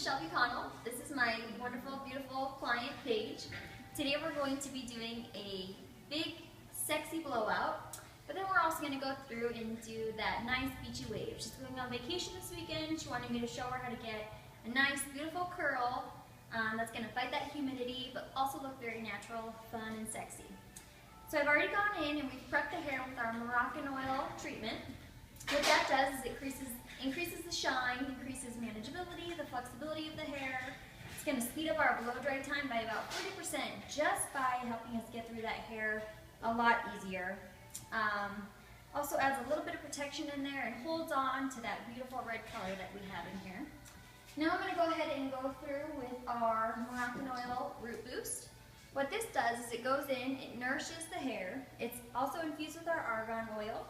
is Shelby Connell. This is my wonderful, beautiful client, Paige. Today we're going to be doing a big, sexy blowout, but then we're also going to go through and do that nice beachy wave. She's going on vacation this weekend. She wanted me to show her how to get a nice, beautiful curl that's going to fight that humidity, but also look very natural, fun, and sexy. So I've already gone in and we've prepped the hair with our Moroccan oil treatment. What that does is it increases the shine, increases manageability, the flexibility of the hair. It's going to speed up our blow dry time by about 40% just by helping us get through that hair a lot easier. Also adds a little bit of protection in there and holds on to that beautiful red color that we have in here. Now I'm going to go ahead and go through with our Moroccan oil root boost. What this does is it goes in, it nourishes the hair. It's also infused with our argan oil.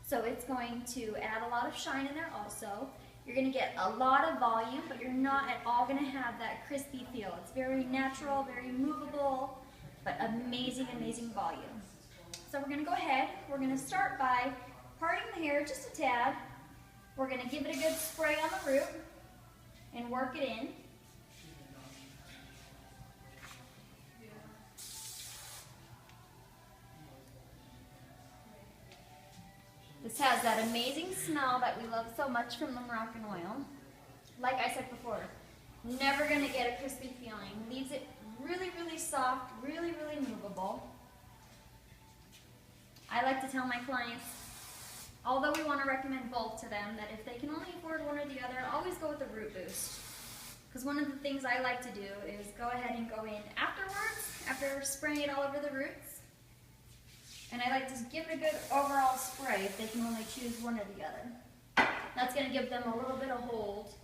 So it's going to add a lot of shine in there also. You're going to get a lot of volume, but you're not at all going to have that crispy feel. It's very natural, very movable, but amazing, amazing volume. So we're going to go ahead, we're going to start by parting the hair just a tad. We're going to give it a good spray on the root and work it in. This has that amazing smell that we love so much from the Moroccan oil. Like I said before, never going to get a crispy feeling. Leaves it really, really soft, really, really movable. I like to tell my clients, although we want to recommend both to them, that if they can only afford one or the other, always go with the root boost. Because one of the things I like to do is go ahead and go in afterwards, after spraying it all over the roots. And I like to give it a good overall spray if they can only choose one or the other. That's going to give them a little bit of hold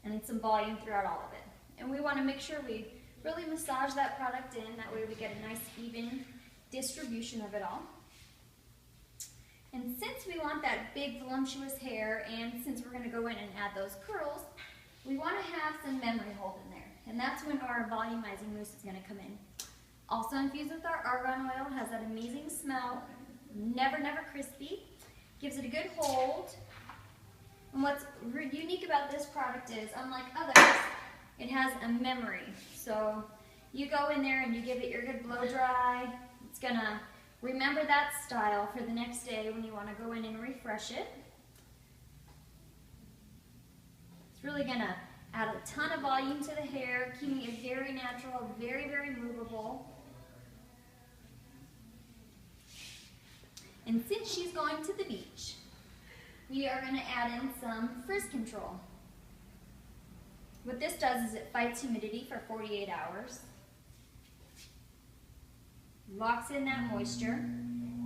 and some volume throughout all of it. And we want to make sure we really massage that product in, that way we get a nice even distribution of it all. And since we want that big voluptuous hair, and since we're going to go in and add those curls, we want to have some memory hold in there. And that's when our volumizing mousse is going to come in. Also infused with our argan oil, has that amazing smell, never, never crispy, gives it a good hold. And what's unique about this product is, unlike others, it has a memory. So you go in there and you give it your good blow dry, it's going to remember that style for the next day when you want to go in and refresh it. It's really going to add a ton of volume to the hair, keeping it very natural, very, very movable. And since she's going to the beach, we are going to add in some frizz control. What this does is it fights humidity for 48 hours, locks in that moisture,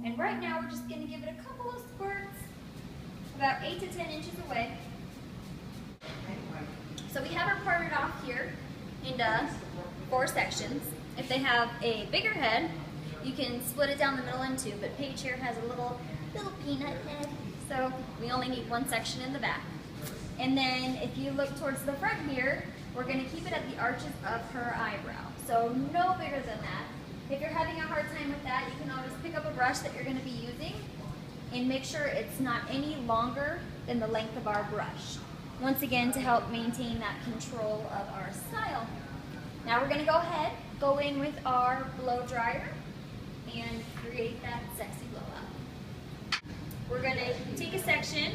and right now we're just going to give it a couple of squirts, about 8 to 10 inches away. So we have her parted off here into 4 sections. If they have a bigger head, you can split it down the middle in 2, but Paige here has a little peanut head, so we only need 1 section in the back. And then if you look towards the front here, we're going to keep it at the arches of her eyebrow, so no bigger than that. If you're having a hard time with that, you can always pick up a brush that you're going to be using and make sure it's not any longer than the length of our brush. Once again, to help maintain that control of our style. Now we're going to go ahead, go in with our blow dryer and create that sexy blowout. We're going to take a section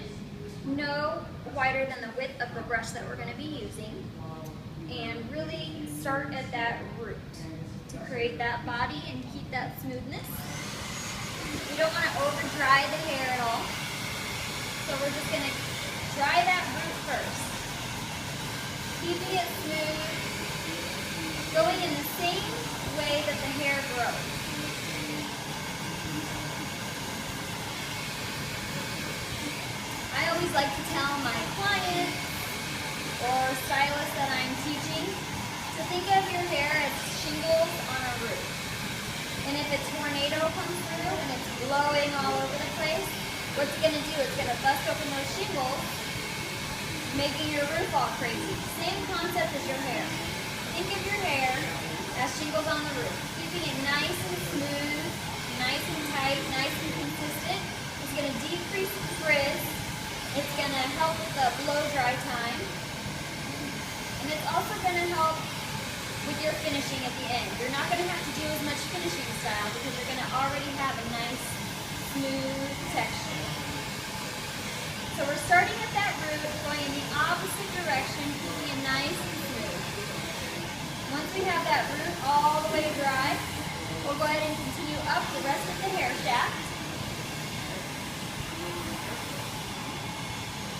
no wider than the width of the brush that we're going to be using and really start at that root to create that body and keep that smoothness. We don't want to over dry the hair at all, so we're just going to dry that root first, keeping it smooth, going in the same way that the hair grows. I always like to tell my clients or stylists that I'm teaching to think of your hair as shingles on a roof. And if a tornado comes through and it's blowing all over the place, what's it going to do? It's going to bust open those shingles, making your roof all crazy. Same concept as your hair. Think of your hair as shingles on the roof. Keeping it nice and smooth, nice and tight, nice and consistent. It's going to decrease the frizz. It's going to help with the blow dry time. And it's also going to help with your finishing at the end. You're not going to have to do as much finishing style because you're going to already have a nice, smooth texture. So we're starting at that root, going in the opposite direction, keeping it nice and smooth. Once we have that root all the way dry, we'll go ahead and continue up the rest of the hair shaft.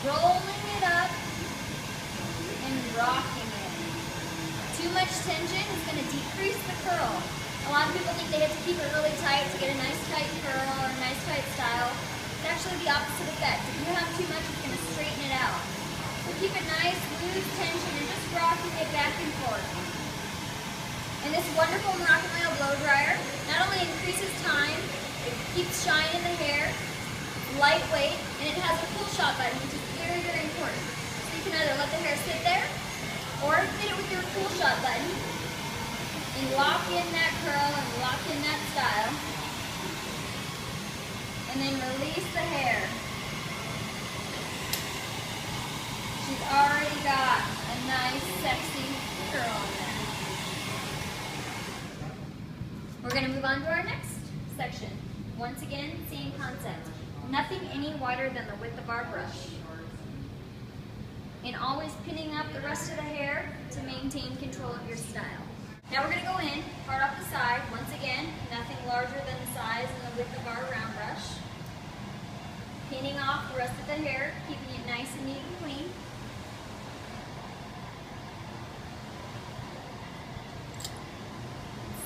Rolling it up and rocking it. Too much tension is going to decrease the curl. A lot of people think they have to keep it really tight to get a nice tight curl or a nice tight style. It's actually the opposite effect. If you have too much, it's going to straighten it out. So keep it nice, lose tension, and just rocking it back and forth. And this wonderful Moroccan oil blow dryer not only increases time, it keeps shine in the hair, lightweight, and it has a cool shot button, which is very, very important. So you can either let the hair sit there, or hit it with your cool shot button, and lock in that curl and lock in that style. And then release the hair. She's already got a nice, sexy curl in there. We're going to move on to our next section. Once again, same concept. Nothing any wider than the width of our brush. And always pinning up the rest of the hair to maintain control of your style. Now we're going to go in, part off the side. Once again, nothing larger than the size and the width of our round brush. Pinning off the rest of the hair, keeping it nice and neat and clean.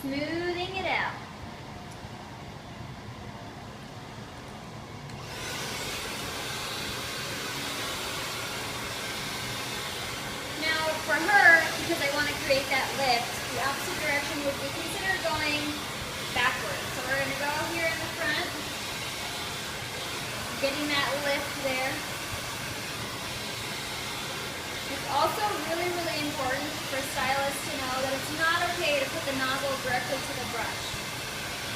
Smoothing it out. Now for her, because I want to create that lift, the opposite direction would be consider going backwards. So we're going to go here in the front, getting that lift there. It's also really, really important for stylists to know that it's not okay to put the nozzle directly to the brush.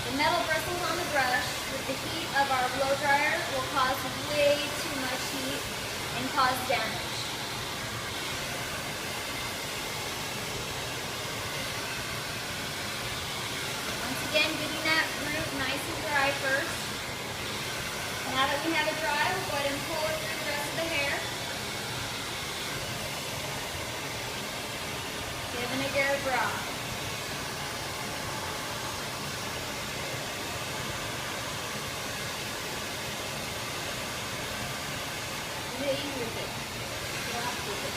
The metal bristles on the brush with the heat of our blow dryer will cause way too much heat and cause damage. Once again, getting that root nice and dry first. Now that we have it dry, we'll go ahead and pull it through the rest of the hair. Giving it a good rock. Really easy with it. Rock with it.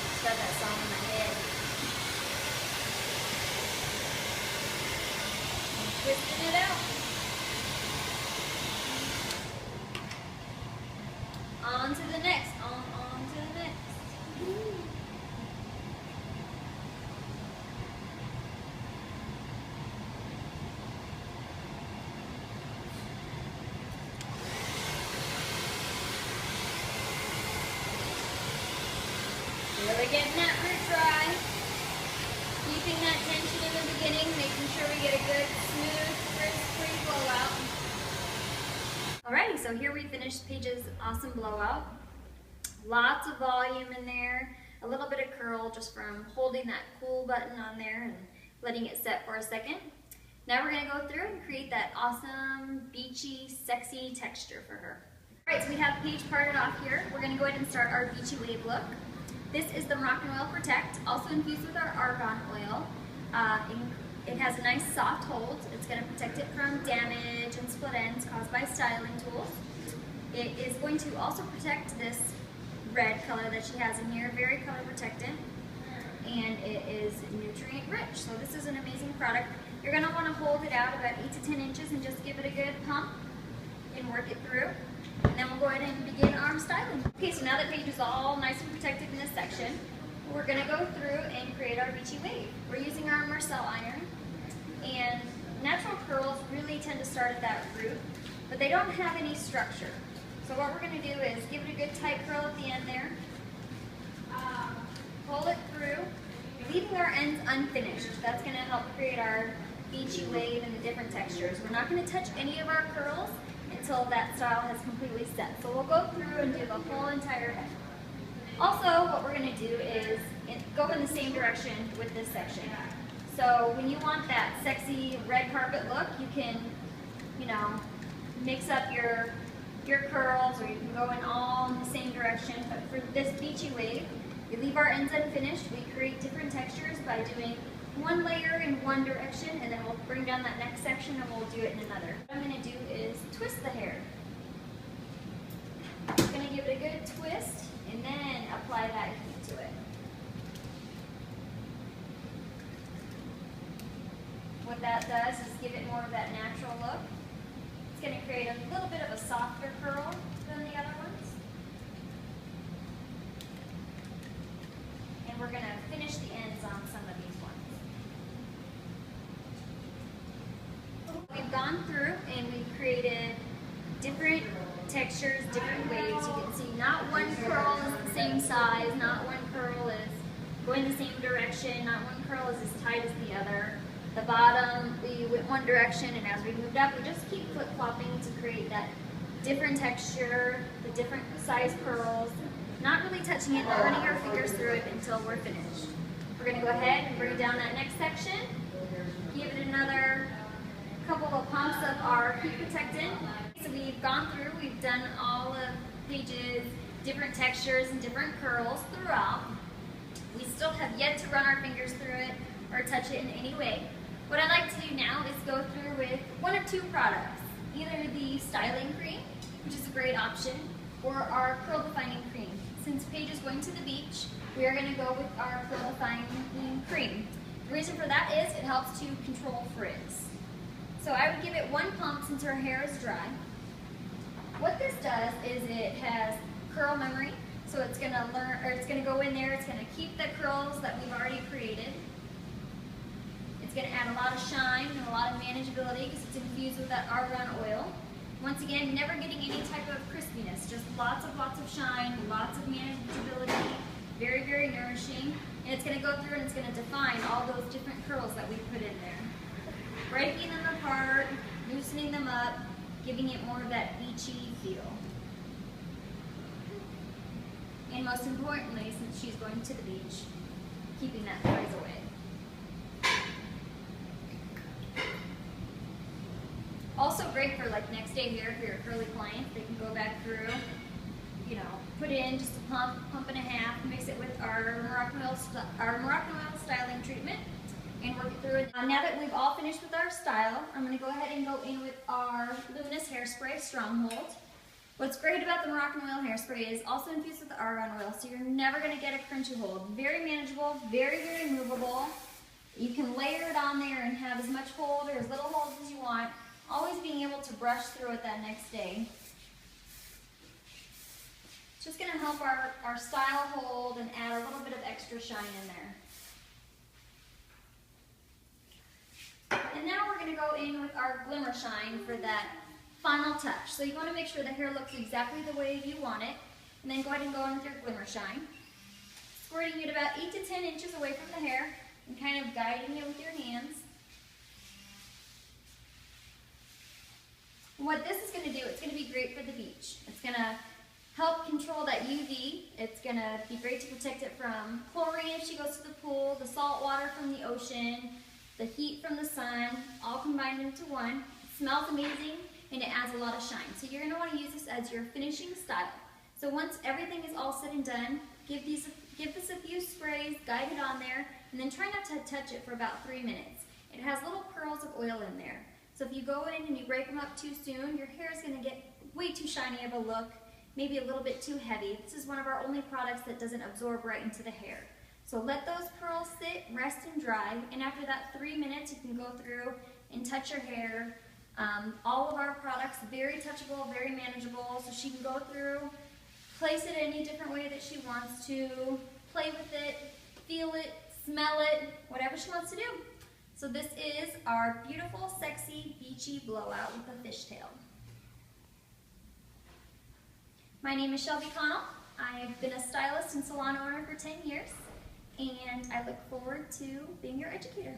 Just got that song in my head. And twisting it out. On to the next. On to the next. Woo. Really getting that root dry, keeping that tension in the beginning, making sure we get a good, smooth, crisp-free blowout. Alrighty, so here we finished Paige's awesome blowout. Lots of volume in there, a little bit of curl just from holding that cool button on there and letting it set for a second. Now we're going to go through and create that awesome, beachy, sexy texture for her. Alright, so we have Paige parted off here. We're going to go ahead and start our beachy wave look. This is the Moroccan Oil Protect, also infused with our argan oil. It has a nice soft hold. It's going to protect it from damage and split ends caused by styling tools. It is going to also protect this red color that she has in here, very color protectant, and it is nutrient rich. So this is an amazing product. You're going to want to hold it out about 8 to 10 inches and just give it a good pump and work it through. And then we'll go ahead and begin our styling. Okay, so now that Paige is all nice and protected in this section, we're going to go through and create our beachy wave. We're using our Marcel iron, and natural curls really tend to start at that root, but they don't have any structure. So what we're going to do is give it a good tight curl at the end there, pull it through, leaving our ends unfinished. That's going to help create our beachy wave and the different textures. We're not going to touch any of our curls until that style has completely set. So we'll go through and do the whole entire head. Also, what we're going to do is go in the same direction with this section. So when you want that sexy red carpet look, you can, you know, mix up your curls, or you can go in all in the same direction. But for this beachy wave, we leave our ends unfinished. We create different textures by doing one layer in one direction, and then we'll bring down that next section and we'll do it in another. What I'm going to do is twist the hair. I'm going to give it a good twist and then apply that heat to it. What that does is give it more of that natural look. It's going to create a little bit of a softer curl than the other ones. And we're going to finish the ends on some of these ones. We've gone through and we've created different textures, different waves. You can see not one curl is the same size, not one curl is going the same direction, not one curl is as tight as the other. The bottom, we went one direction, and as we moved up, we just keep flip-flopping to create that different texture, the different size curls, not really touching it, not running our fingers through it until we're finished. We're going to go ahead and bring down that next section, give it another couple of pumps of our heat protectant. So we've gone through, we've done all of Paige's different textures and different curls throughout. We still have yet to run our fingers through it or touch it in any way. What I like to do now is go through with one of two products, either the styling cream, which is a great option, or our curl defining cream. Since Paige is going to the beach, we are going to go with our curl defining cream. The reason for that is it helps to control frizz. So I would give it one pump since her hair is dry. What this does is it has curl memory, so it's going to learn, or it's going to go in there, it's going to keep the curls that we've already created. It's going to add a lot of shine and a lot of manageability because it's infused with that argan oil. Once again, never getting any type of crispiness, just lots of shine, lots of manageability, very, very nourishing. And it's going to go through and it's going to define all those different curls that we put in there. Breaking them apart, loosening them up, giving it more of that beachy feel. And most importantly, since she's going to the beach, keeping that frizz away. Also great for like next day hair for your curly clients. They can go back through, you know, put in just a pump and a half, mix it with our Moroccan oil styling treatment, and work it through it. Now that we've all finished with our style, I'm going to go ahead and go in with our Luminous Hairspray Stronghold. What's great about the Moroccan oil hairspray is also infused with the argan oil, so you're never going to get a crunchy hold. Very manageable, very, very movable. You can layer it on there and have as much hold or as little hold as you want. Always being able to brush through it that next day. It's just going to help our style hold and add a little bit of extra shine in there. And now we're going to go in with our Glimmer Shine for that final touch. So you want to make sure the hair looks exactly the way you want it, and then go ahead and go in with your Glimmer Shine. Squirting it about 8 to 10 inches away from the hair and kind of guiding it with your hands. What this is going to do, it's going to be great for the beach. It's going to help control that UV. It's going to be great to protect it from chlorine if she goes to the pool, the salt water from the ocean, the heat from the sun, all combined into one. It smells amazing and it adds a lot of shine. So you're going to want to use this as your finishing style. So once everything is all said and done, give this a few sprays, guide it on there, and then try not to touch it for about 3 minutes. It has little pearls of oil in there. So if you go in and you break them up too soon, your hair is going to get way too shiny of a look, maybe a little bit too heavy. This is one of our only products that doesn't absorb right into the hair. So let those pearls sit, rest and dry, and after that 3 minutes you can go through and touch your hair. All of our products, very touchable, very manageable, so she can go through, place it any different way that she wants to, play with it, feel it, smell it, whatever she wants to do. So this is our beautiful, sexy, beachy blowout with a fishtail. My name is Shelby Connell. I've been a stylist and salon owner for 10 years, and I look forward to being your educator.